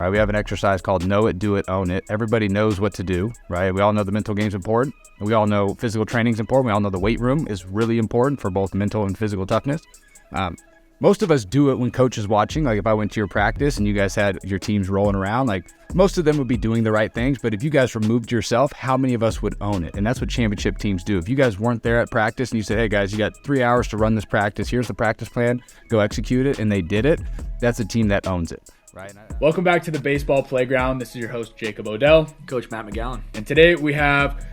Right, we have an exercise called Know It, Do It, Own It. Everybody knows what to do, right? We all know the mental game's important. We all know physical training's important. We all know the weight room is really important for both mental and physical toughness. Most of us do it when coach is watching. Like if I went to your practice and you guys had your teams rolling around, like most of them would be doing the right things. But if you guys removed yourself, how many of us would own it? And that's what championship teams do. If you guys weren't there at practice and you said, hey guys, you got 3 hours to run this practice. Here's the practice plan. Go execute it. And they did it. That's a team that owns it. Right. Welcome back to the Baseball Playground. This is your host, Jacob Odell. Coach Matt McGowan. And today we have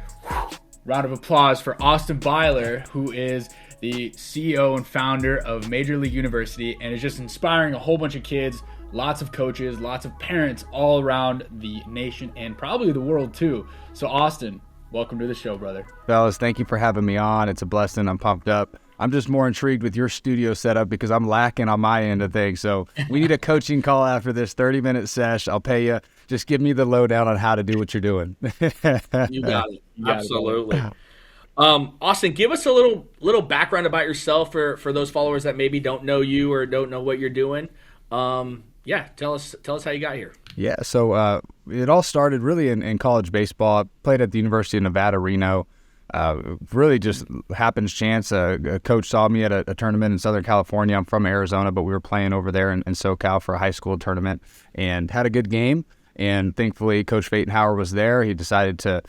round of applause for Austin Byler, who is the CEO and founder of Major League University and is just inspiring a whole bunch of kids, lots of coaches, lots of parents all around the nation and probably the world too. So Austin, welcome to the show, brother. Fellas, thank you for having me on. It's a blessing. I'm pumped up. I'm just more intrigued with your studio setup because I'm lacking on my end of things. So we need a coaching call after this 30-minute sesh. I'll pay you. Just give me the lowdown on how to do what you're doing. You got it. Absolutely. Austin, give us a little background about yourself for those followers that maybe don't know you or don't know what you're doing. Tell us how you got here. Yeah, so it all started really in college baseball. I played at the University of Nevada, Reno. Really just happens chance. A coach saw me at a tournament in Southern California. I'm from Arizona, but we were playing over there in SoCal for a high school tournament and had a good game. And thankfully, Coach Phaeton-Howard was there. He decided to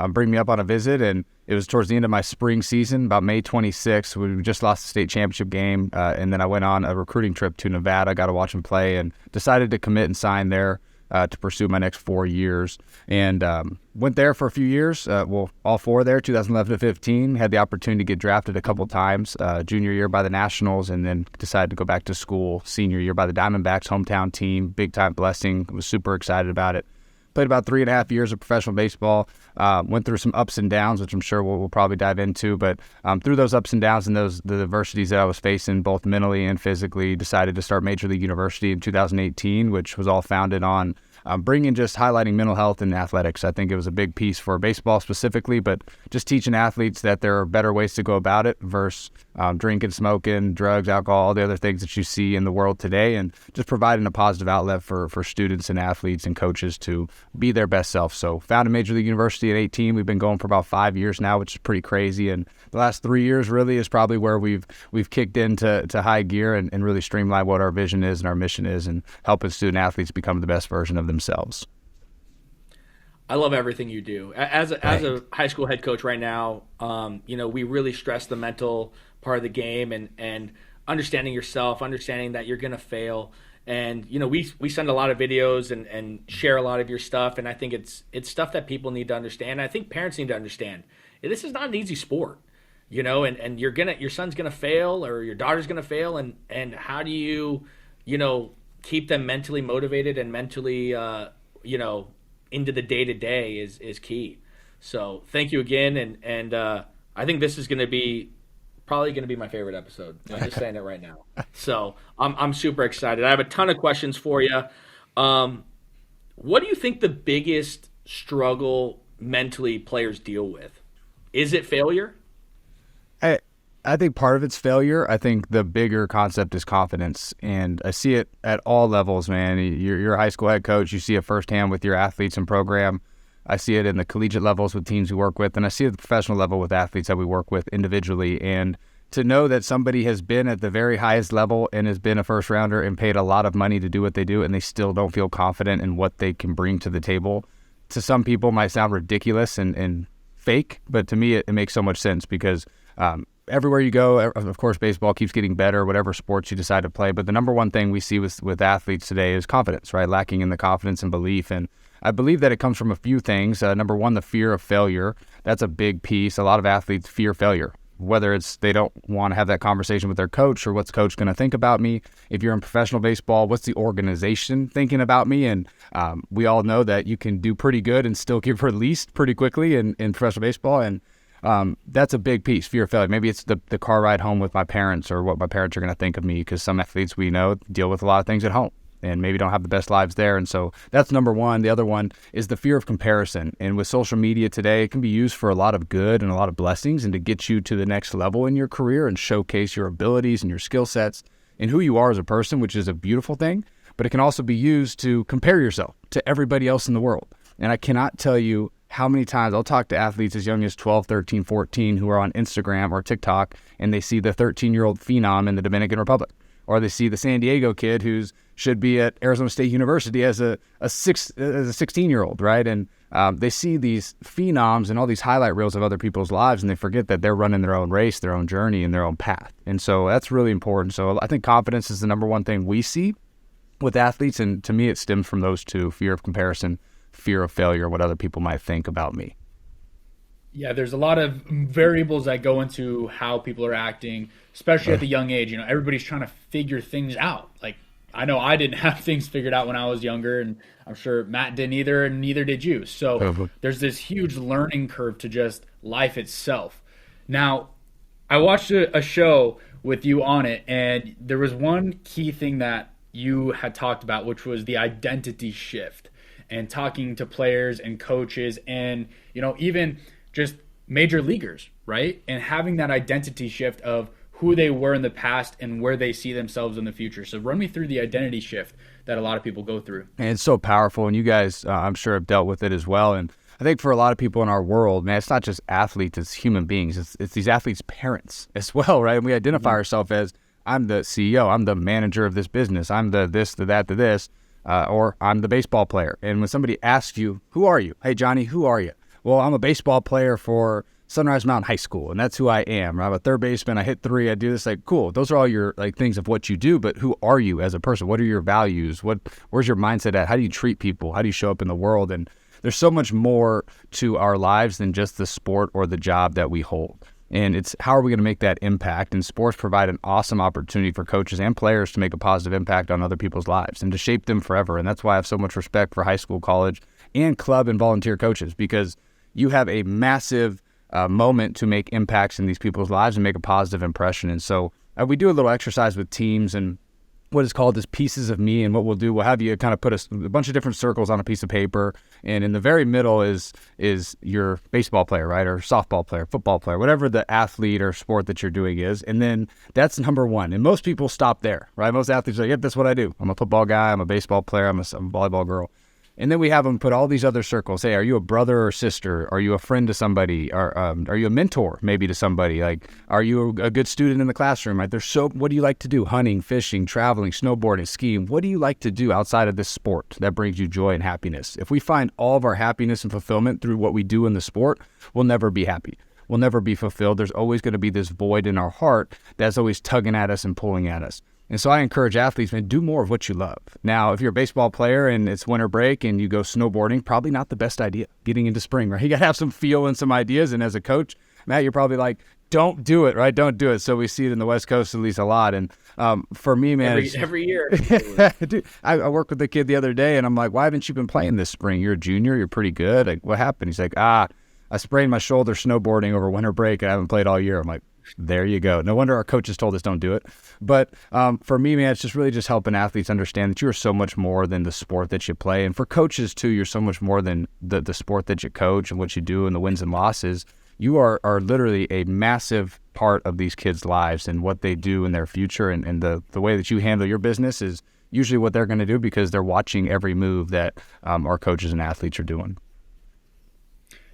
bring me up on a visit, and it was towards the end of my spring season, about May 26th. We just lost the state championship game, and then I went on a recruiting trip to Nevada, got to watch him play, and decided to commit and sign there to pursue my next 4 years. And went there for a few years, all four there, 2011 to 15. Had the opportunity to get drafted a couple times, junior year by the Nationals, and then decided to go back to school senior year by the Diamondbacks, hometown team. Big-time blessing. Was super excited about it. Played about 3.5 years of professional baseball. Went through some ups and downs, which I'm sure we'll probably dive into. But through those ups and downs and the adversities that I was facing, both mentally and physically, decided to start Major League University in 2018, which was all founded on highlighting mental health and athletics. I think it was a big piece for baseball specifically, but just teaching athletes that there are better ways to go about it versus drinking, smoking, drugs, alcohol, all the other things that you see in the world today, and just providing a positive outlet for students and athletes and coaches to be their best self. So founded Major League University at 18. We've been going for about 5 years now, which is pretty crazy. And the last 3 years really is probably where we've kicked into high gear and really streamlined what our vision is and our mission is, and helping student athletes become the best version of themselves. I love everything you do. As a high school head coach right now, we really stress the mental part of the game and understanding yourself, understanding that you're going to fail. And, we send a lot of videos and share a lot of your stuff. And I think it's stuff that people need to understand. I think parents need to understand. This is not an easy sport, and your son's going to fail or your daughter's going to fail. And how do you, keep them mentally motivated and mentally, into the day-to-day is key. So thank you again. And I think this is probably going to be my favorite episode. I'm just saying it right now. So I'm super excited. I have a ton of questions for you. What do you think the biggest struggle mentally players deal with? Is it failure? I think part of it's failure. I think the bigger concept is confidence, and I see it at all levels, man. You're a high school head coach. You see it firsthand with your athletes and program. I see it in the collegiate levels with teams we work with, and I see it at the professional level with athletes that we work with individually. And to know that somebody has been at the very highest level and has been a first rounder and paid a lot of money to do what they do, and they still don't feel confident in what they can bring to the table, to some people might sound ridiculous and fake, but to me it makes so much sense because everywhere you go, of course, baseball keeps getting better, whatever sports you decide to play. But the number one thing we see with athletes today is confidence, right? Lacking in the confidence and belief. And I believe that it comes from a few things. Number one, the fear of failure. That's a big piece. A lot of athletes fear failure, whether it's they don't want to have that conversation with their coach or what's coach going to think about me. If you're in professional baseball, what's the organization thinking about me? And we all know that you can do pretty good and still get released pretty quickly in professional baseball. And that's a big piece, fear of failure. Maybe it's the car ride home with my parents or what my parents are going to think of me, because some athletes we know deal with a lot of things at home and maybe don't have the best lives there. And so that's number one. The other one is the fear of comparison. And with social media today, it can be used for a lot of good and a lot of blessings and to get you to the next level in your career and showcase your abilities and your skill sets and who you are as a person, which is a beautiful thing. but it can also be used to compare yourself to everybody else in the world. And I cannot tell you how many times I'll talk to athletes as young as 12, 13, 14 who are on Instagram or TikTok, and they see the 13-year-old phenom in the Dominican Republic, or they see the San Diego kid who's should be at Arizona State University as a 16-year-old, right? And they see these phenoms and all these highlight reels of other people's lives, and they forget that they're running their own race, their own journey, and their own path. And so that's really important. So I think confidence is the number one thing we see with athletes, and to me it stems from those two: fear of comparison, fear of failure, what other people might think about me. Yeah, there's a lot of variables that go into how people are acting, especially at the young age. Everybody's trying to figure things out. Like, I know I didn't have things figured out when I was younger, and I'm sure Matt didn't either, and neither did you. So there's this huge learning curve to just life itself. Now, I watched a show with you on it, and there was one key thing that you had talked about, which was the identity shift, and talking to players and coaches and, even just major leaguers, right? And having that identity shift of who they were in the past and where they see themselves in the future. So run me through the identity shift that a lot of people go through. And it's so powerful, and you guys, I'm sure, have dealt with it as well. And I think for a lot of people in our world, man, it's not just athletes, it's human beings. It's these athletes' parents as well, right? And we identify ourselves as, I'm the CEO, I'm the manager of this business, I'm the this, the that, the this, or I'm the baseball player. And when somebody asks you, who are you? Hey, Johnny, who are you? Well, I'm a baseball player for Sunrise Mountain High School, and that's who I am. I'm a third baseman. I hit three. I do this. Like, cool. Those are all your things of what you do, but who are you as a person? What are your values? Where's your mindset at? How do you treat people? How do you show up in the world? And there's so much more to our lives than just the sport or the job that we hold. And it's how are we going to make that impact? And sports provide an awesome opportunity for coaches and players to make a positive impact on other people's lives and to shape them forever. And that's why I have so much respect for high school, college, and club and volunteer coaches, because you have a massive moment to make impacts in these people's lives and make a positive impression. And so we do a little exercise with teams, and what is called as pieces of me. And what we'll do, we'll have you kind of put a bunch of different circles on a piece of paper, and in the very middle is your baseball player, right, or softball player, football player, whatever the athlete or sport that you're doing is. And then that's number one. And most people stop there, right? Most athletes are like, yep, that's what I do. I'm a football guy, I'm a baseball player, I'm a volleyball girl. And then we have them put all these other circles. Hey, are you a brother or sister? Are you a friend to somebody? Are you a mentor maybe to somebody? Like, are you a good student in the classroom? Right? What do you like to do? Hunting, fishing, traveling, snowboarding, skiing. What do you like to do outside of this sport that brings you joy and happiness? If we find all of our happiness and fulfillment through what we do in the sport, we'll never be happy. We'll never be fulfilled. There's always going to be this void in our heart that's always tugging at us and pulling at us. And so I encourage athletes, man, do more of what you love. Now, if you're a baseball player and it's winter break and you go snowboarding, probably not the best idea getting into spring, right? You got to have some feel and some ideas. And as a coach, Matt, you're probably like, don't do it, right? Don't do it. So we see it in the West Coast at least a lot. And for me, man, every year. Dude, I worked with the kid the other day, and I'm like, why haven't you been playing this spring? You're a junior. You're pretty good. Like, what happened? He's like, I sprained my shoulder snowboarding over winter break, and I haven't played all year. I'm like, there you go. No wonder our coaches told us don't do it. But for me, man, it's just really just helping athletes understand that you are so much more than the sport that you play. And for coaches, too, you're so much more than the sport that you coach and what you do and the wins and losses. You are literally a massive part of these kids' lives and what they do in their future. And the way that you handle your business is usually what they're going to do because they're watching every move that our coaches and athletes are doing.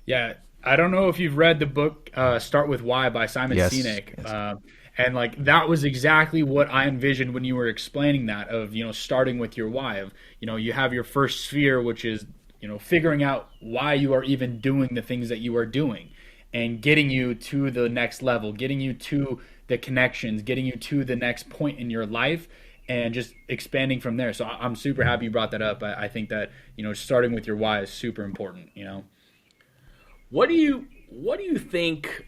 Yeah. I don't know if you've read the book Start With Why by Simon Sinek. Yes. And like that was exactly what I envisioned when you were explaining that of, starting with your why of, you have your first sphere, which is, figuring out why you are even doing the things that you are doing and getting you to the next level, getting you to the connections, getting you to the next point in your life and just expanding from there. So I'm super happy you brought that up. I think that, starting with your why is super important, What do you think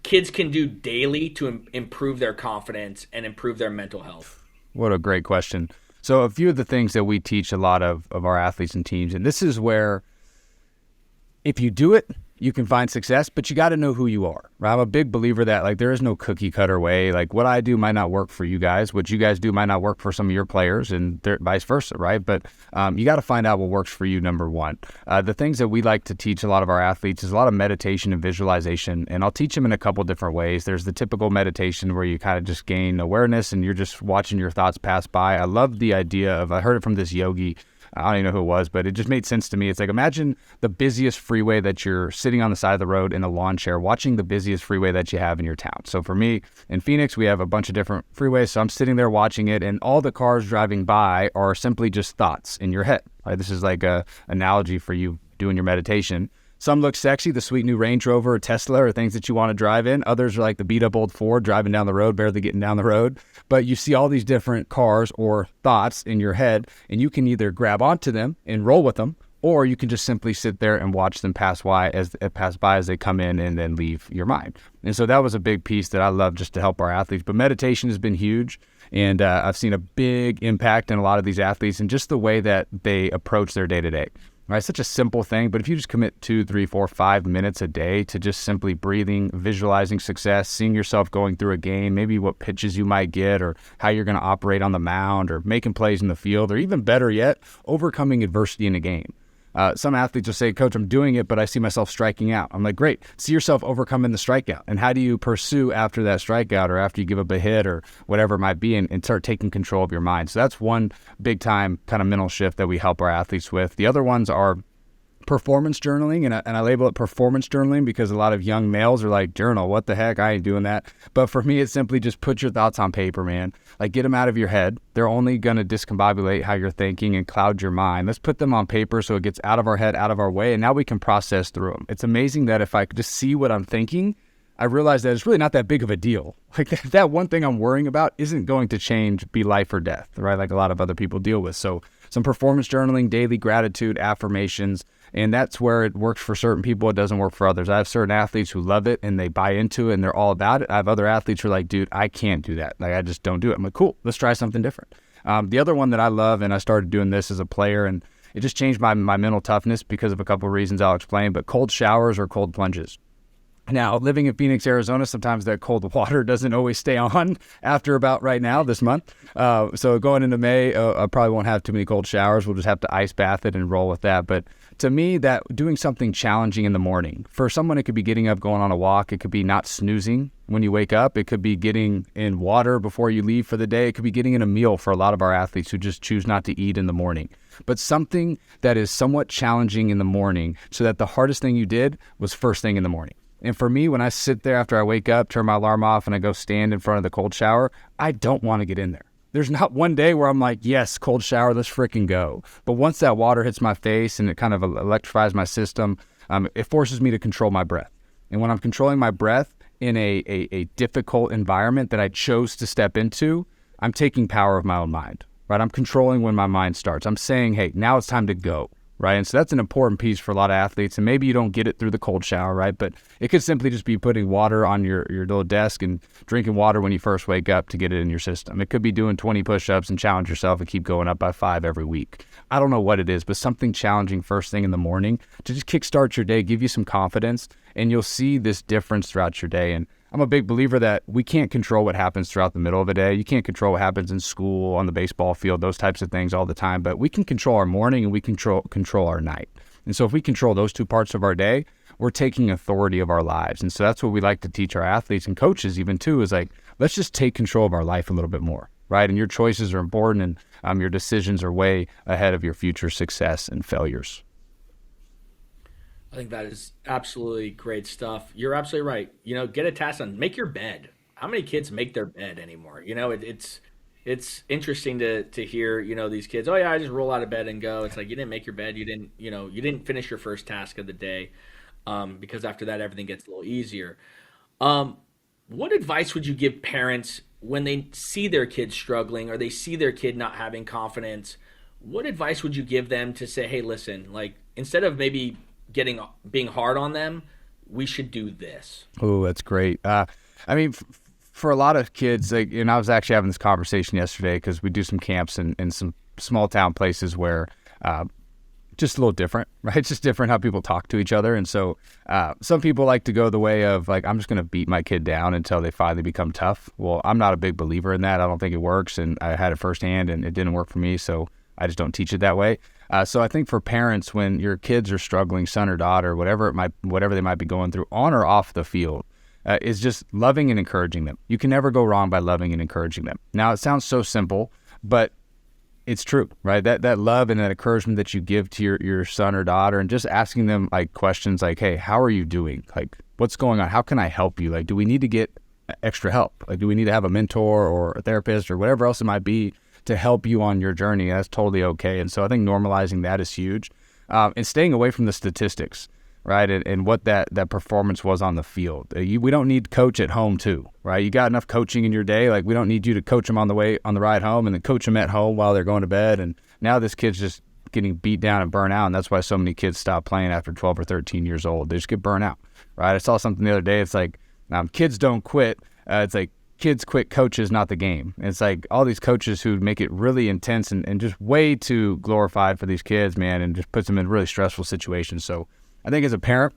kids can do daily to improve their confidence and improve their mental health? What a great question. So a few of the things that we teach a lot of our athletes and teams, and this is where if you do it, you can find success, but you got to know who you are, right? I'm a big believer that like there is no cookie cutter way. Like what I do might not work for you guys. What you guys do might not work for some of your players, and vice versa, right? But you got to find out what works for you, number one. The things that we like to teach a lot of our athletes is a lot of meditation and visualization, and I'll teach them in a couple different ways. There's the typical meditation where you kind of just gain awareness and you're just watching your thoughts pass by. I love the idea of, I heard it from this yogi, I don't even know who it was, but it just made sense to me. It's like, imagine the busiest freeway that you're sitting on the side of the road in a lawn chair, watching the busiest freeway that you have in your town. So for me, in Phoenix, we have a bunch of different freeways. So I'm sitting there watching it, and all the cars driving by are simply just thoughts in your head. Right? This is like a analogy for you doing your meditation. Some look sexy, the sweet new Range Rover or Tesla or things that you want to drive in. Others are like the beat up old Ford driving down the road, barely getting down the road. But you see all these different cars or thoughts in your head, and you can either grab onto them and roll with them, or you can just simply sit there and watch them pass by as they come in and then leave your mind. And so that was a big piece that I love just to help our athletes. But meditation has been huge, and I've seen a big impact in a lot of these athletes and just the way that they approach their day-to-day. Right, such a simple thing, but if you just commit 2, 3, 4, 5 minutes a day to just simply breathing, visualizing success, seeing yourself going through a game, maybe what pitches you might get or how you're going to operate on the mound or making plays in the field, or even better yet, overcoming adversity in a game. Some athletes will say, Coach, I'm doing it, but I see myself striking out. I'm like, great. See yourself overcoming the strikeout. And how do you pursue after that strikeout or after you give up a hit or whatever it might be and start taking control of your mind? So that's one big time kind of mental shift that we help our athletes with. The other ones are performance journaling, and I label it performance journaling because a lot of young males are like, journal, what the heck? I ain't doing that. But for me, it's simply just put your thoughts on paper, man. Like, get them out of your head. They're only going to discombobulate how you're thinking and cloud your mind. Let's put them on paper so it gets out of our head, out of our way, and now we can process through them. It's amazing that if I could just see what I'm thinking, I realize that it's really not that big of a deal. Like that one thing I'm worrying about isn't going to change, be life or death, right? Like a lot of other people deal with. So some performance journaling, daily gratitude, affirmations, and that's where it works for certain people. It doesn't work for others. I have certain athletes who love it and they buy into it and they're all about it. I have other athletes who are like, dude, I can't do that. Like, I just don't do it. I'm like, cool, let's try something different. The other one that I love, and I started doing this as a player, and it just changed my mental toughness because of a couple of reasons I'll explain, but cold showers or cold plunges. Now, living in Phoenix, Arizona, sometimes that cold water doesn't always stay on after about right now, this month. So going into May, I probably won't have too many cold showers. We'll just have to ice bath it and roll with that. But to me, that doing something challenging in the morning. For someone, it could be getting up, going on a walk. It could be not snoozing when you wake up. It could be getting in water before you leave for the day. It could be getting in a meal for a lot of our athletes who just choose not to eat in the morning. But something that is somewhat challenging in the morning so that the hardest thing you did was first thing in the morning. And for me, when I sit there after I wake up, turn my alarm off, and I go stand in front of the cold shower, I don't want to get in there. There's not one day where I'm like, yes, cold shower, let's freaking go. But once that water hits my face and it kind of electrifies my system, it forces me to control my breath. And when I'm controlling my breath in a difficult environment that I chose to step into, I'm taking power of my own mind, right? I'm controlling when my mind starts. I'm saying, hey, now it's time to go. Right. And so that's an important piece for a lot of athletes. And maybe you don't get it through the cold shower, right? But it could simply just be putting water on your little desk and drinking water when you first wake up to get it in your system. It could be doing 20 push-ups and challenge yourself and keep going up by 5 every week. I don't know what it is, but something challenging first thing in the morning to just kickstart your day, give you some confidence, and you'll see this difference throughout your day. And I'm a big believer that we can't control what happens throughout the middle of the day. You can't control what happens in school, on the baseball field, those types of things all the time. But we can control our morning and we can control our night. And so if we control those two parts of our day, we're taking authority of our lives. And so that's what we like to teach our athletes and coaches even too, is like, let's just take control of our life a little bit more, right? And your choices are important, and your decisions are way ahead of your future success and failures. I think that is absolutely great stuff. You're absolutely right. Get a task on, make your bed. How many kids make their bed anymore? It's interesting to hear, these kids, oh yeah, I just roll out of bed and go. It's like, you didn't make your bed. You didn't finish your first task of the day, because after that, everything gets a little easier. What advice would you give parents when they see their kid struggling or they see their kid not having confidence? What advice would you give them to say, hey, listen, like, instead of maybe being hard on them, we should do this? Oh, that's great. For a lot of kids, I was actually having this conversation yesterday because we do some camps in some small town places where just a little different, right? It's just different how people talk to each other. And so some people like to go the way of like, I'm just going to beat my kid down until they finally become tough. Well, I'm not a big believer in that. I don't think it works. And I had it firsthand and it didn't work for me. So I just don't teach it that way. So I think for parents, when your kids are struggling, son or daughter, whatever they might be going through on or off the field, is just loving and encouraging them. You can never go wrong by loving and encouraging them. Now, it sounds so simple, but it's true, right? That love and that encouragement that you give to your son or daughter, and just asking them like questions like, hey, how are you doing? Like, what's going on? How can I help you? Like, do we need to get extra help? Like, do we need to have a mentor or a therapist or whatever else it might be to help you on your journey? That's totally okay. And so I think normalizing that is huge. And staying away from the statistics, right? And what that performance was on the field. We don't need coach at home too, right? You got enough coaching in your day. Like, we don't need you to coach them on the ride home and then coach them at home while they're going to bed. And now this kid's just getting beat down and burnt out. And that's why so many kids stop playing after 12 or 13 years old. They just get burnt out, right? I saw something the other day. It's like, kids don't quit. It's like, kids quit, coaches, not the game. And it's like all these coaches who make it really intense and just way too glorified for these kids, man, and just puts them in really stressful situations. So I think as a parent,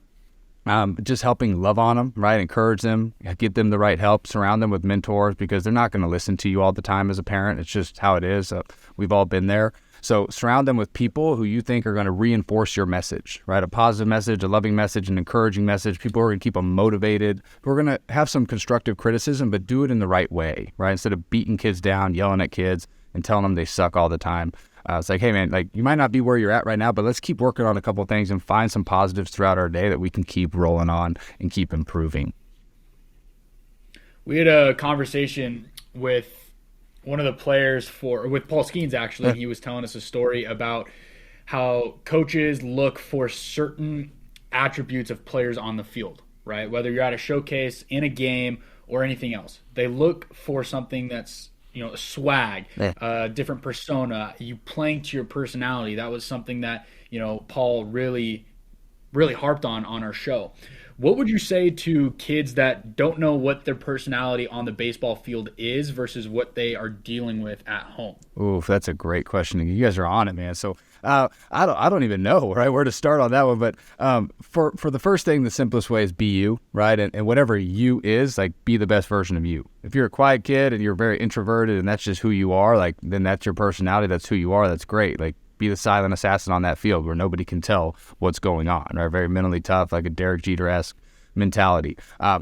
just helping love on them, right? Encourage them, get them the right help, surround them with mentors, because they're not going to listen to you all the time as a parent. It's just how it is. We've all been there. So surround them with people who you think are going to reinforce your message, right? A positive message, a loving message, an encouraging message. People who are going to keep them motivated. We're going to have some constructive criticism, but do it in the right way, right? Instead of beating kids down, yelling at kids, and telling them they suck all the time. It's like, hey, man, like, you might not be where you're at right now, but let's keep working on a couple of things and find some positives throughout our day that we can keep rolling on and keep improving. We had a conversation with one of the players with Paul Skenes, actually. He was telling us a story about how coaches look for certain attributes of players on the field, right? Whether you're at a showcase, in a game, or anything else. They look for something that's, a swag, a different persona, you playing to your personality. That was something that, Paul really, really harped on our show. What would you say to kids that don't know what their personality on the baseball field is versus what they are dealing with at home? Oof, that's a great question. You guys are on it, man. So I don't even know, right, where to start on that one. But for the first thing, the simplest way is be you, right? And whatever you is, like, be the best version of you. If you're a quiet kid and you're very introverted and that's just who you are, like, then that's your personality. That's who you are. That's great. Like, be the silent assassin on that field where nobody can tell what's going on, right? Very mentally tough, like a Derek Jeter-esque mentality.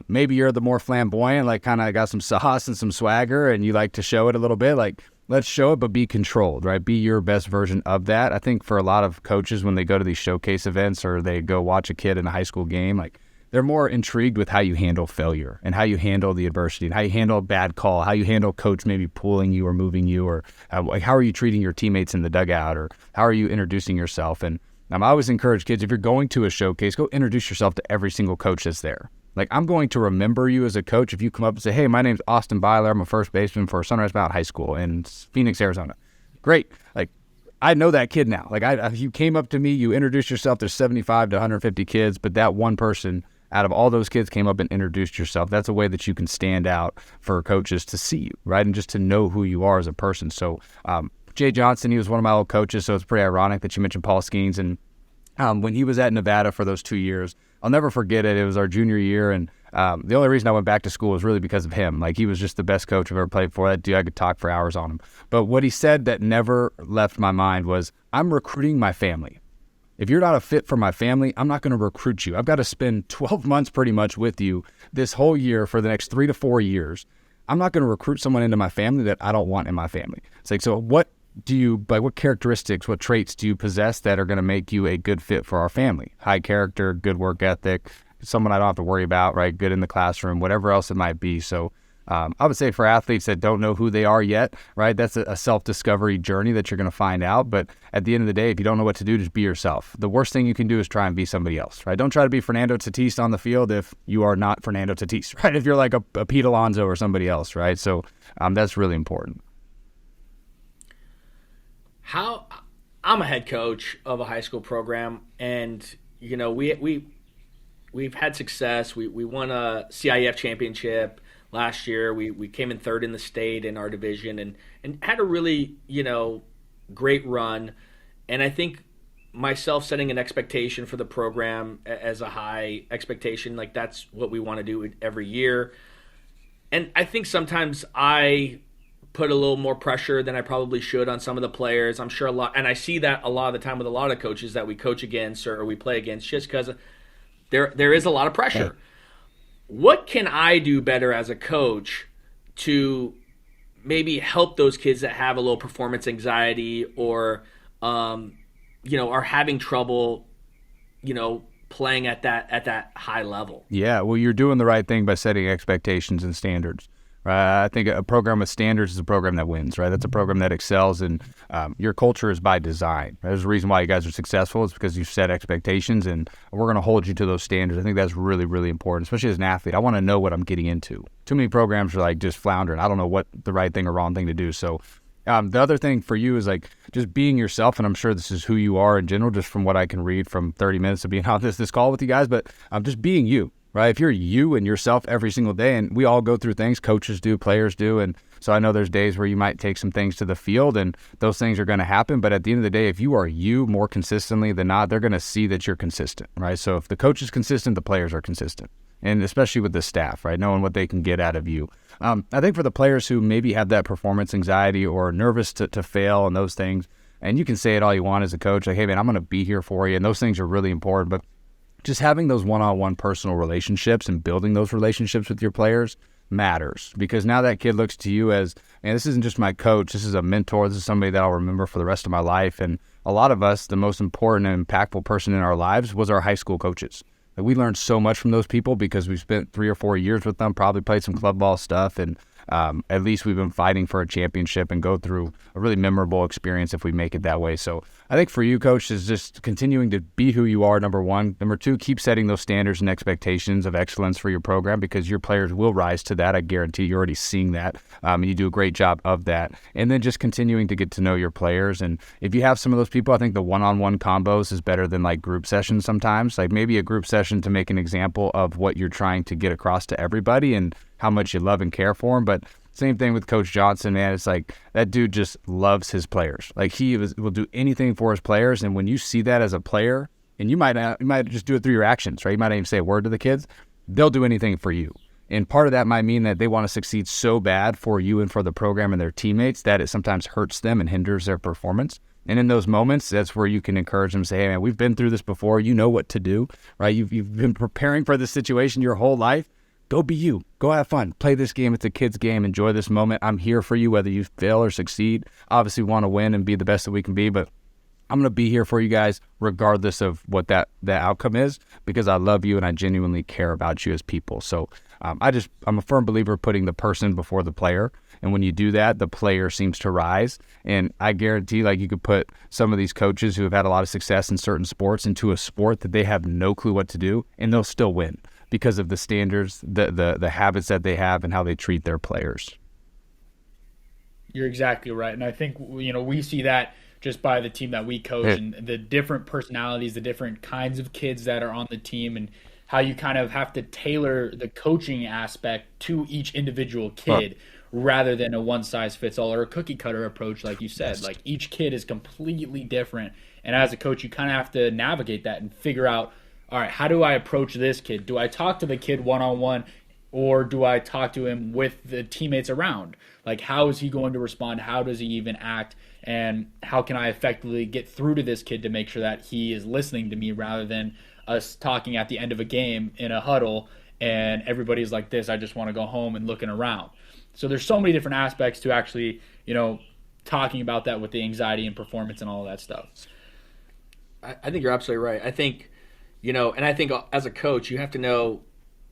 Maybe you're the more flamboyant, like kind of got some sauce and some swagger and you like to show it a little bit. Like, let's show it, but be controlled, right? Be your best version of that. I think for a lot of coaches, when they go to these showcase events or they go watch a kid in a high school game, like, they're more intrigued with how you handle failure and how you handle the adversity and how you handle a bad call, how you handle coach maybe pulling you or moving you, or how are you treating your teammates in the dugout, or how are you introducing yourself. And I always encourage kids, if you're going to a showcase, go introduce yourself to every single coach that's there. Like, I'm going to remember you as a coach if you come up and say, hey, my name's Austin Byler. I'm a first baseman for Sunrise Mountain High School in Phoenix, Arizona. Great. Like, I know that kid now. Like, you came up to me, you introduced yourself. There's 75 to 150 kids, but that one person out of all those kids came up and introduced yourself. That's a way that you can stand out for coaches to see you, right? And just to know who you are as a person. So Jay Johnson, he was one of my old coaches, so it's pretty ironic that you mentioned Paul Skenes. And when he was at Nevada for those 2 years, I'll never forget it. It was our junior year, and the only reason I went back to school was really because of him. Like, he was just the best coach I've ever played for. That dude, I could talk for hours on him. But what he said that never left my mind was, I'm recruiting my family. If you're not a fit for my family, I'm not going to recruit you. I've got to spend 12 months pretty much with you this whole year for the next 3 to 4 years. I'm not going to recruit someone into my family that I don't want in my family. It's like, so what characteristics, what traits do you possess that are going to make you a good fit for our family? High character, good work ethic, someone I don't have to worry about, right? Good in the classroom, whatever else it might be. So I would say for athletes that don't know who they are yet, right, that's a self-discovery journey that you're going to find out. But at the end of the day, if you don't know what to do, just be yourself. The worst thing you can do is try and be somebody else, right? Don't try to be Fernando Tatis on the field if you are not Fernando Tatis, right? If you're like a Pete Alonso or somebody else, right? So that's really important. I'm a head coach of a high school program, and we've had success. We won a CIF championship last year. We came in third in the state in our division and had a really great run. And I think myself setting an expectation for the program as a high expectation, like that's what we want to do every year. And I think sometimes I put a little more pressure than I probably should on some of the players. I'm sure a lot, and I see that a lot of the time with a lot of coaches that we coach against or we play against, just because there is a lot of pressure. What can I do better as a coach to maybe help those kids that have a little performance anxiety or are having trouble, playing at that high level? Yeah, well, you're doing the right thing by setting expectations and standards. Right? I think a program with standards is a program that wins, right? That's a program that excels, and your culture is by design. Right? There's a reason why you guys are successful. It's because you set expectations, and we're going to hold you to those standards. I think that's really, really important, especially as an athlete. I want to know what I'm getting into. Too many programs are like just floundering. I don't know what the right thing or wrong thing to do. So the other thing for you is like just being yourself, and I'm sure this is who you are in general, just from what I can read from 30 minutes of being on this call with you guys, but just being you. Right? If you're you and yourself every single day, and we all go through things, coaches do, players do, and so I know there's days where you might take some things to the field, and those things are going to happen, but at the end of the day, if you are you more consistently than not, they're going to see that you're consistent, right? So if the coach is consistent, the players are consistent, and especially with the staff, right? Knowing what they can get out of you. I think for the players who maybe have that performance anxiety or nervous to fail and those things, and you can say it all you want as a coach, like, hey man, I'm going to be here for you, and those things are really important, but just having those one-on-one personal relationships and building those relationships with your players matters, because now that kid looks to you as, man, this isn't just my coach, this is a mentor, this is somebody that I'll remember for the rest of my life. And a lot of us, the most important and impactful person in our lives was our high school coaches. Like, we learned so much from those people because we spent 3 or 4 years with them, probably played some club ball stuff, and at least we've been fighting for a championship and go through a really memorable experience if we make it that way. So I think for you, Coach, is just continuing to be who you are, number one. Number two, keep setting those standards and expectations of excellence for your program, because your players will rise to that. I guarantee you're already seeing that. And you do a great job of that. And then just continuing to get to know your players. And if you have some of those people, I think the one-on-one combos is better than like group sessions sometimes. Like maybe a group session to make an example of what you're trying to get across to everybody and how much you love and care for them. But same thing with Coach Johnson, man. It's like that dude just loves his players. Like will do anything for his players. And when you see that as a player, and you might just do it through your actions, right? You might not even say a word to the kids. They'll do anything for you. And part of that might mean that they want to succeed so bad for you and for the program and their teammates that it sometimes hurts them and hinders their performance. And in those moments, that's where you can encourage them, say, hey, man, we've been through this before. You know what to do, right? You've been preparing for this situation your whole life. Go be you. Go have fun. Play this game. It's a kid's game. Enjoy this moment. I'm here for you, whether you fail or succeed. Obviously, we want to win and be the best that we can be, but I'm going to be here for you guys regardless of what that outcome is, because I love you and I genuinely care about you as people. So I'm a firm believer of putting the person before the player. And when you do that, the player seems to rise. And I guarantee, like, you could put some of these coaches who have had a lot of success in certain sports into a sport that they have no clue what to do, and they'll still win, because of the standards, the habits that they have, and how they treat their players. You're exactly right. And I think, we see that just by the team that we coach and the different personalities, the different kinds of kids that are on the team, and how you kind of have to tailor the coaching aspect to each individual kid rather than a one-size-fits-all or a cookie-cutter approach, like you said. Yes. Like, each kid is completely different. And as a coach, you kind of have to navigate that and figure out, all right, how do I approach this kid? Do I talk to the kid one-on-one, or do I talk to him with the teammates around? Like, how is he going to respond? How does he even act? And how can I effectively get through to this kid to make sure that he is listening to me, rather than us talking at the end of a game in a huddle and everybody's like this, I just want to go home, and looking around. So there's so many different aspects to actually, talking about that with the anxiety and performance and all of that stuff. I think you're absolutely right. I think, and I think as a coach, you have to know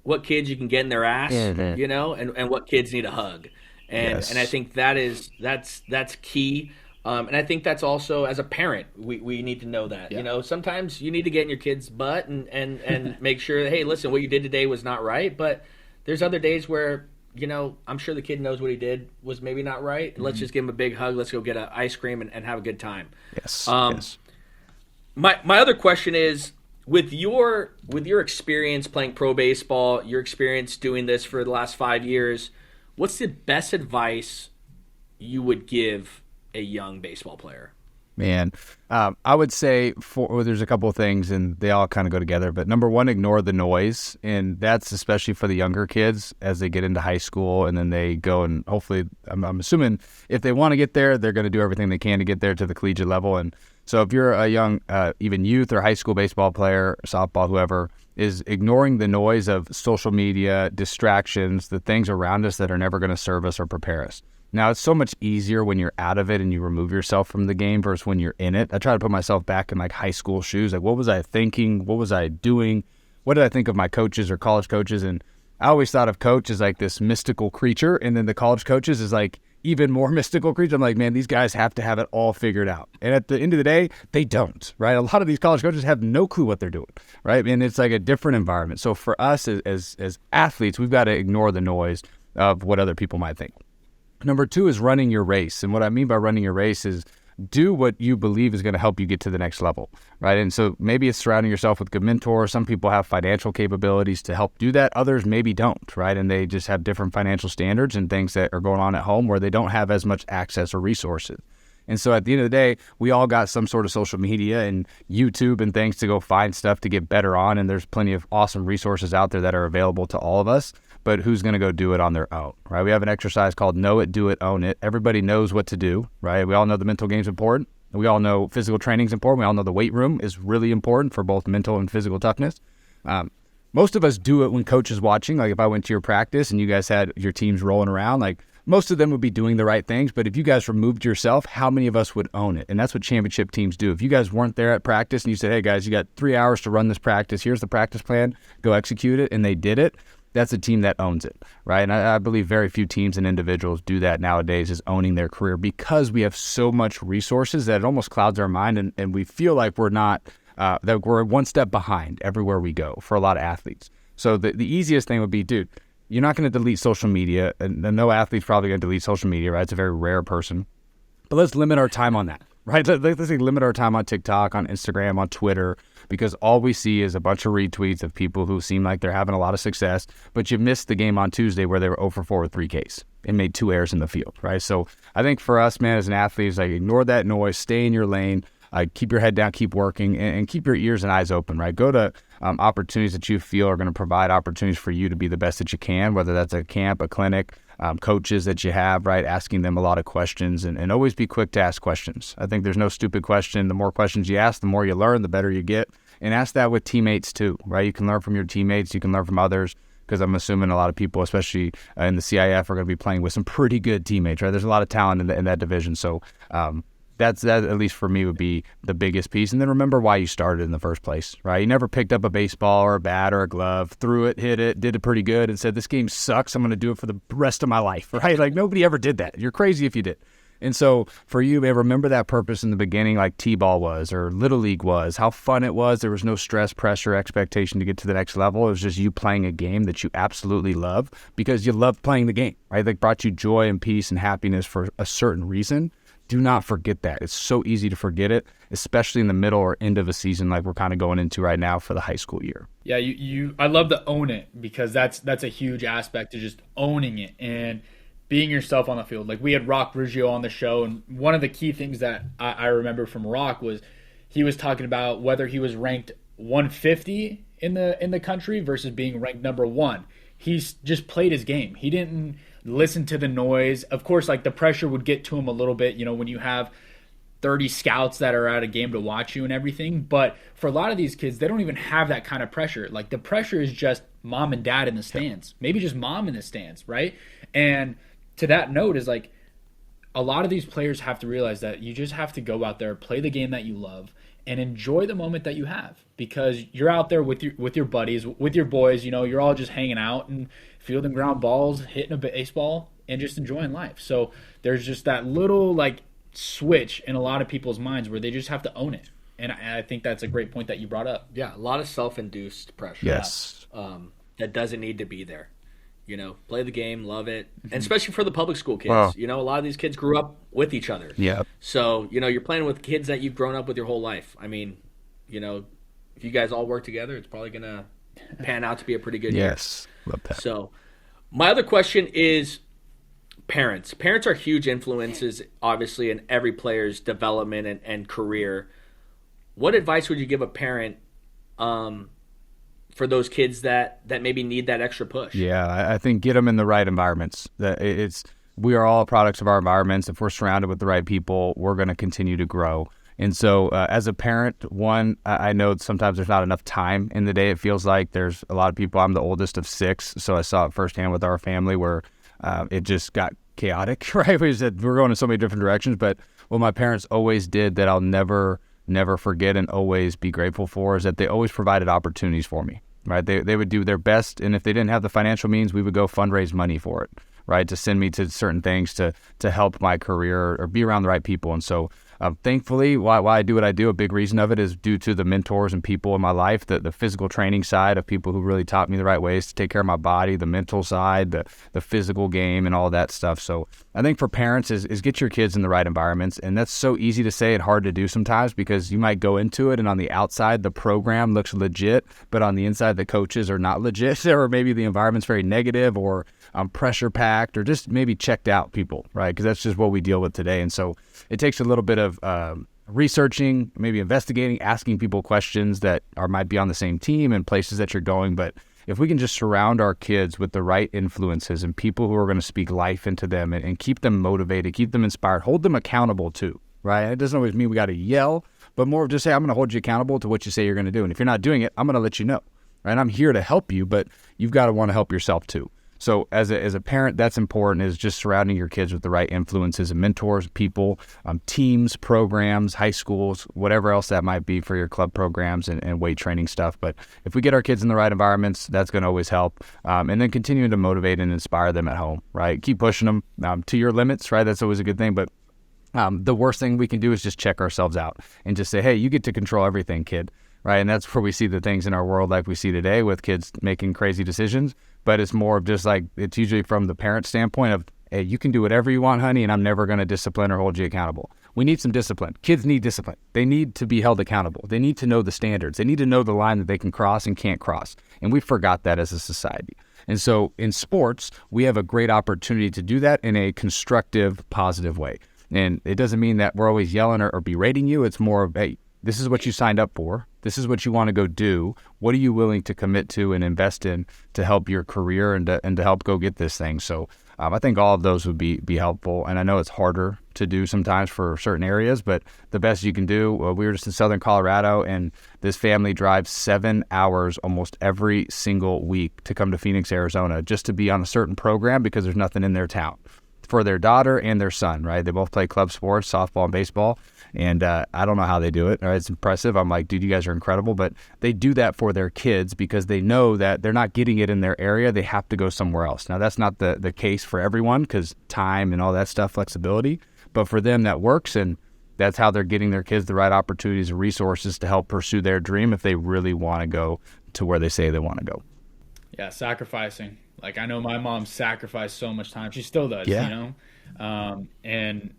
what kids you can get in their ass, and what kids need a hug. And I think that's key. And I think that's also, as a parent, we need to know that. Yeah. Sometimes you need to get in your kid's butt and make sure that, hey, listen, what you did today was not right. But there's other days where, I'm sure the kid knows what he did was maybe not right. Mm-hmm. Let's just give him a big hug. Let's go get an ice cream and have a good time. Yes. Yes. My other question is, with your experience playing pro baseball, your experience doing this for the last 5 years, what's the best advice you would give a young baseball player? Man, I would say there's a couple of things, and they all kind of go together. But number one, ignore the noise, and that's especially for the younger kids as they get into high school, and then they go and hopefully, I'm assuming if they want to get there, they're going to do everything they can to get there to the collegiate level. And so if you're a young, even youth or high school baseball player, softball, whoever, is ignoring the noise of social media, distractions, the things around us that are never going to serve us or prepare us. Now, it's so much easier when you're out of it and you remove yourself from the game versus when you're in it. I try to put myself back in like high school shoes. Like, what was I thinking? What was I doing? What did I think of my coaches or college coaches? And I always thought of coach as like this mystical creature. And then the college coaches is like even more mystical creature. I'm like, man, these guys have to have it all figured out. And at the end of the day, they don't, right? A lot of these college coaches have no clue what they're doing, right? And it's like a different environment. So for us as athletes, we've got to ignore the noise of what other people might think. Number two is running your race. And what I mean by running your race is do what you believe is going to help you get to the next level, right? And so maybe it's surrounding yourself with good mentors. Some people have financial capabilities to help do that. Others maybe don't, right? And they just have different financial standards and things that are going on at home where they don't have as much access or resources. And so at the end of the day, we all got some sort of social media and YouTube and things to go find stuff to get better on. And there's plenty of awesome resources out there that are available to all of us. But who's going to go do it on their own, right? We have an exercise called Know It, Do It, Own It. Everybody knows what to do, right? We all know the mental game's important. We all know physical training's important. We all know the weight room is really important for both mental and physical toughness. Most of us do it when coach is watching. Like if I went to your practice and you guys had your teams rolling around, like most of them would be doing the right things. But if you guys removed yourself, how many of us would own it? And that's what championship teams do. If you guys weren't there at practice and you said, hey guys, you got 3 hours to run this practice. Here's the practice plan. Go execute it. And they did it. That's a team that owns it, right? And I believe very few teams and individuals do that nowadays, is owning their career, because we have so much resources that it almost clouds our mind, and we feel like we're not, that we're one step behind everywhere we go for a lot of athletes. So the easiest thing would be, dude, you're not going to delete social media, and no athlete's probably going to delete social media, right? It's a very rare person. But let's limit our time on that, right? Let's limit our time on TikTok, on Instagram, on Twitter, because all we see is a bunch of retweets of people who seem like they're having a lot of success, but you missed the game on Tuesday where they were 0 for 4 with 3 Ks and made 2 errors in the field, right? So I think for us, man, as an athlete, it's like ignore that noise, stay in your lane, keep your head down, keep working, and keep your ears and eyes open, right? Go to opportunities that you feel are going to provide opportunities for you to be the best that you can, whether that's a camp, a clinic, coaches that you have, right? Asking them a lot of questions, and always be quick to ask questions. I think there's no stupid question. The more questions you ask, the more you learn, the better you get. And ask that with teammates too, right? You can learn from your teammates. You can learn from others, because I'm assuming a lot of people, especially in the CIF, are going to be playing with some pretty good teammates, right? There's a lot of talent in that division. So that, at least for me, would be the biggest piece. And then remember why you started in the first place, right? You never picked up a baseball or a bat or a glove, threw it, hit it, did it pretty good, and said, this game sucks, I'm going to do it for the rest of my life, right? Like nobody ever did that. You're crazy if you did. And so for you, man, remember that purpose in the beginning, like T-ball was or Little League was, how fun it was. There was no stress, pressure, expectation to get to the next level. It was just you playing a game that you absolutely love because you love playing the game, right? That brought you joy and peace and happiness for a certain reason. Do not forget that. It's so easy to forget it, especially in the middle or end of a season like we're kind of going into right now for the high school year. Yeah, I love to own it, because that's a huge aspect to just owning it and being yourself on the field. Like we had Riggio on the show, and one of the key things that I remember from Rock was he was talking about whether he was ranked 150 in the country versus being ranked number 1. He's just played his game. He didn't listen to the noise. Of course, like the pressure would get to him a little bit, when you have 30 scouts that are at a game to watch you and everything. But for a lot of these kids, they don't even have that kind of pressure. Like the pressure is just mom and dad in the stands, maybe just mom in the stands, right? And to that note is like a lot of these players have to realize that you just have to go out there, play the game that you love, and enjoy the moment that you have, because you're out there with your buddies, with your boys. You're all just hanging out and fielding ground balls, hitting a baseball, and just enjoying life. So there's just that little like switch in a lot of people's minds where they just have to own it. And I think that's a great point that you brought up. Yeah, a lot of self-induced pressure. Yes. That doesn't need to be there. Play the game, love it. And especially for the public school kids. A lot of these kids grew up with each other. Yeah. So, you're playing with kids that you've grown up with your whole life. I mean, if you guys all work together, it's probably going to pan out to be a pretty good year. Yes. Love that. So, my other question is Parents are huge influences, obviously, in every player's development and career. What advice would you give a parent for those kids that maybe need that extra push? Yeah, I think get them in the right environments. We are all products of our environments. If we're surrounded with the right people, we're going to continue to grow. And so as a parent, I know sometimes there's not enough time in the day. It feels like there's a lot of people. I'm the oldest of 6, so I saw it firsthand with our family where it just got chaotic, right? We're going in so many different directions. But what my parents always did that I'll never forget and always be grateful for is that they always provided opportunities for me, right? They would do their best. And if they didn't have the financial means, we would go fundraise money for it, right? To send me to certain things to help my career or be around the right people. And so thankfully, why I do what I do, a big reason of it is due to the mentors and people in my life, the physical training side of people who really taught me the right ways to take care of my body, the mental side, the physical game and all that stuff. So I think for parents is get your kids in the right environments. And that's so easy to say and hard to do sometimes because you might go into it and on the outside, the program looks legit, but on the inside, the coaches are not legit, or maybe the environment's very negative or pressure packed or just maybe checked out people, right? Because that's just what we deal with today. And so it takes a little bit of researching, maybe investigating, asking people questions that might be on the same team and places that you're going. But if we can just surround our kids with the right influences and people who are going to speak life into them and keep them motivated, keep them inspired, hold them accountable too, right? It doesn't always mean we got to yell, but more of just say, I'm going to hold you accountable to what you say you're going to do. And if you're not doing it, I'm going to let you know, right? I'm here to help you, but you've got to want to help yourself too. So as a parent, that's important, is just surrounding your kids with the right influences and mentors, people, teams, programs, high schools, whatever else that might be for your club programs and weight training stuff. But if we get our kids in the right environments, that's going to always help. And then continuing to motivate and inspire them at home, right? Keep pushing them to your limits, right? That's always a good thing. But the worst thing we can do is just check ourselves out and just say, hey, you get to control everything, kid. Right. And that's where we see the things in our world like we see today with kids making crazy decisions. But it's more of just like, it's usually from the parent standpoint of, hey, you can do whatever you want, honey, and I'm never going to discipline or hold you accountable. We need some discipline. Kids need discipline. They need to be held accountable. They need to know the standards. They need to know the line that they can cross and can't cross. And we forgot that as a society. And so in sports, we have a great opportunity to do that in a constructive, positive way. And it doesn't mean that we're always yelling or berating you. It's more of, hey, this is what you signed up for. This is what you want to go do. What are you willing to commit to and invest in to help your career and to help go get this thing? So I think all of those would be helpful. And I know it's harder to do sometimes for certain areas, but the best you can do, we were just in Southern Colorado, and this family drives 7 hours almost every single week to come to Phoenix, Arizona, just to be on a certain program because there's nothing in their town for their daughter and their son, right? They both play club sports, softball and baseball. And I don't know how they do it. Right? It's impressive. I'm like, dude, you guys are incredible. But they do that for their kids because they know that they're not getting it in their area. They have to go somewhere else. Now, that's not the case for everyone because time and all that stuff, flexibility. But for them, that works. And that's how they're getting their kids the right opportunities and resources to help pursue their dream if they really want to go to where they say they want to go. Yeah, sacrificing. Like, I know my mom sacrificed so much time. She still does, yeah. You know? And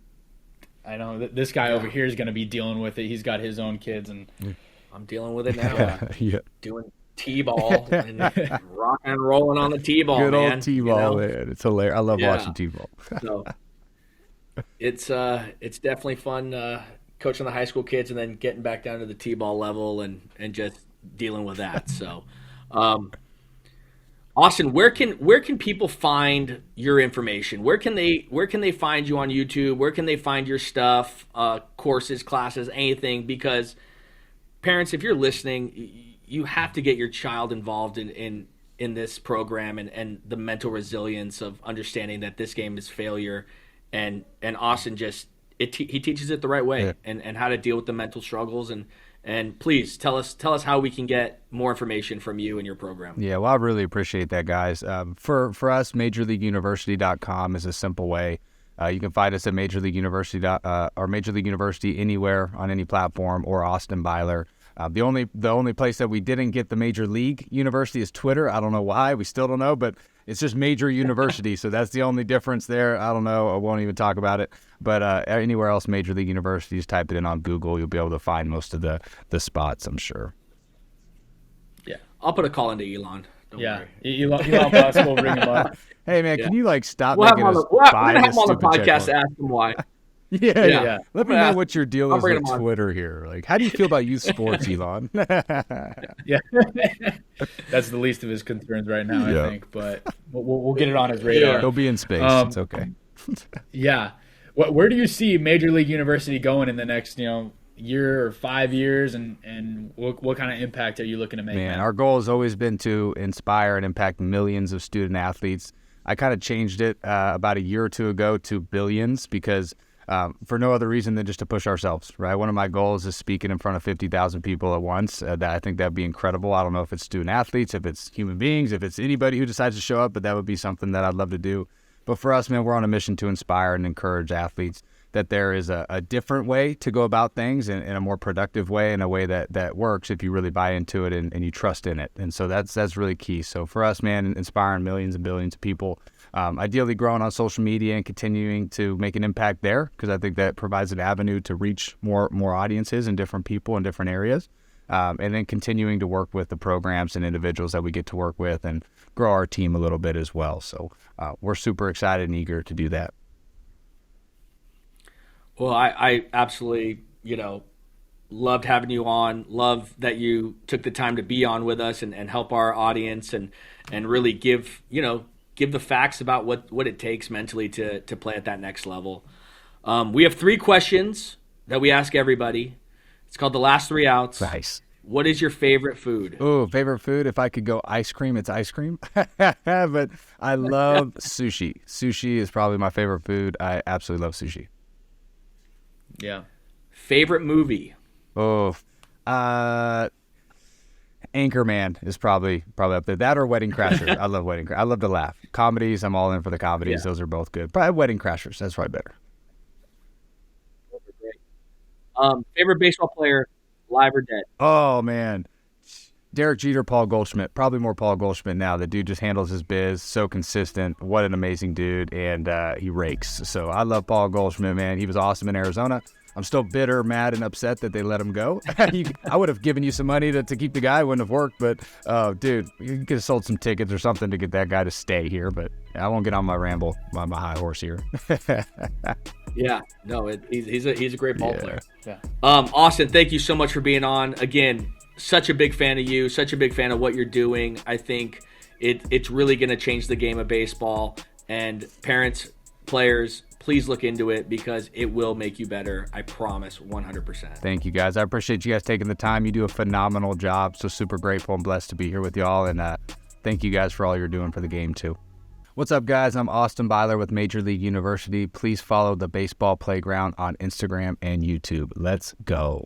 I know that this guy over here is going to be dealing with it. He's got his own kids, and I'm dealing with it now. Yeah. Doing T-ball and rocking and rolling on the T-ball, Good man. old T-ball, man. It's hilarious. I love watching T-ball. So it's definitely fun coaching the high school kids and then getting back down to the T-ball level and just dealing with that. So, Austin, where can people find your information? Where can they find you on YouTube? Where can they find your stuff, courses, classes, anything? Because parents, if you're listening, you have to get your child involved in this program and the mental resilience of understanding that this game is failure. And Austin he teaches it the right way, and how to deal with the mental struggles. And please tell us how we can get more information from you and your program. Yeah, well, I really appreciate that, guys. For us, MajorLeagueUniversity.com is a simple way. You can find us at Major League University or Major League University anywhere on any platform, or Austin Byler. The only place that we didn't get the Major League University is Twitter. I don't know why. We still don't know, but it's just Major University. So that's the only difference there. I don't know. I won't even talk about it. But anywhere else, Major League University, just type it in on Google. You'll be able to find most of the spots, I'm sure. Yeah. I'll put a call into Elon Don't Yeah, worry. Elon Musk will bring him up. Hey man, Yeah. can you like stop We'll have making him on us the, we're buy gonna have this him on the stupid podcast check to ask him why. Yeah. Yeah. Let me gonna know ask- what your deal I'll is bring with him on. Twitter here. Like, how do you feel about youth sports, Elon? Yeah, that's the least of his concerns right now, Yeah. I think. But we'll get it on his radar. He'll be in space. It's okay. Yeah. Where do you see Major League University going in the next, year or 5 years, and what kind of impact are you looking to make? Man, our goal has always been to inspire and impact millions of student athletes. I kind of changed it about a year or two ago to billions because for no other reason than just to push ourselves, right? One of my goals is speaking in front of 50,000 people at once. That I think that'd be incredible. I don't know if it's student athletes, if it's human beings, if it's anybody who decides to show up, but that would be something that I'd love to do. But for us, man, we're on a mission to inspire and encourage athletes that there is a different way to go about things in a more productive way, in a way that works if you really buy into it and you trust in it. And so that's really key. So for us, man, inspiring millions and billions of people, ideally growing on social media and continuing to make an impact there, because I think that provides an avenue to reach more audiences and different people in different areas. And then continuing to work with the programs and individuals that we get to work with and grow our team a little bit as well. So we're super excited and eager to do that. Well, I absolutely, loved having you on. Love that you took the time to be on with us and help our audience and really give the facts about what it takes mentally to play at that next level. We have 3 questions that we ask everybody. It's called the last 3 outs. Nice. What is your favorite food? Oh, favorite food? If I could go ice cream, it's ice cream. But I love sushi. Sushi is probably my favorite food. I absolutely love sushi. Yeah. Favorite movie? Oh, Anchorman is probably up there. That or Wedding Crashers. I love Wedding Crashers. I love to laugh. Comedies, I'm all in for the comedies. Yeah. Those are both good. Probably Wedding Crashers. That's probably better. Favorite baseball player, live or dead? Oh, man. Derek Jeter, Paul Goldschmidt. Probably more Paul Goldschmidt now. The dude just handles his biz. So consistent. What an amazing dude. And he rakes. So I love Paul Goldschmidt, man. He was awesome in Arizona. I'm still bitter, mad, and upset that they let him go. I would have given you some money to keep the guy. It wouldn't have worked. But, dude, you could have sold some tickets or something to get that guy to stay here. But I won't get on my ramble, my high horse here. Yeah, no, he's a great ball player. Yeah. Austin, thank you so much for being on. Again, such a big fan of you, such a big fan of what you're doing. I think it's really going to change the game of baseball. And parents, players, please look into it because it will make you better. I promise, 100%. Thank you, guys. I appreciate you guys taking the time. You do a phenomenal job. So super grateful and blessed to be here with y'all. And thank you guys for all you're doing for the game, too. What's up, guys? I'm Austin Byler with Major League University. Please follow the Baseball Playground on Instagram and YouTube. Let's go.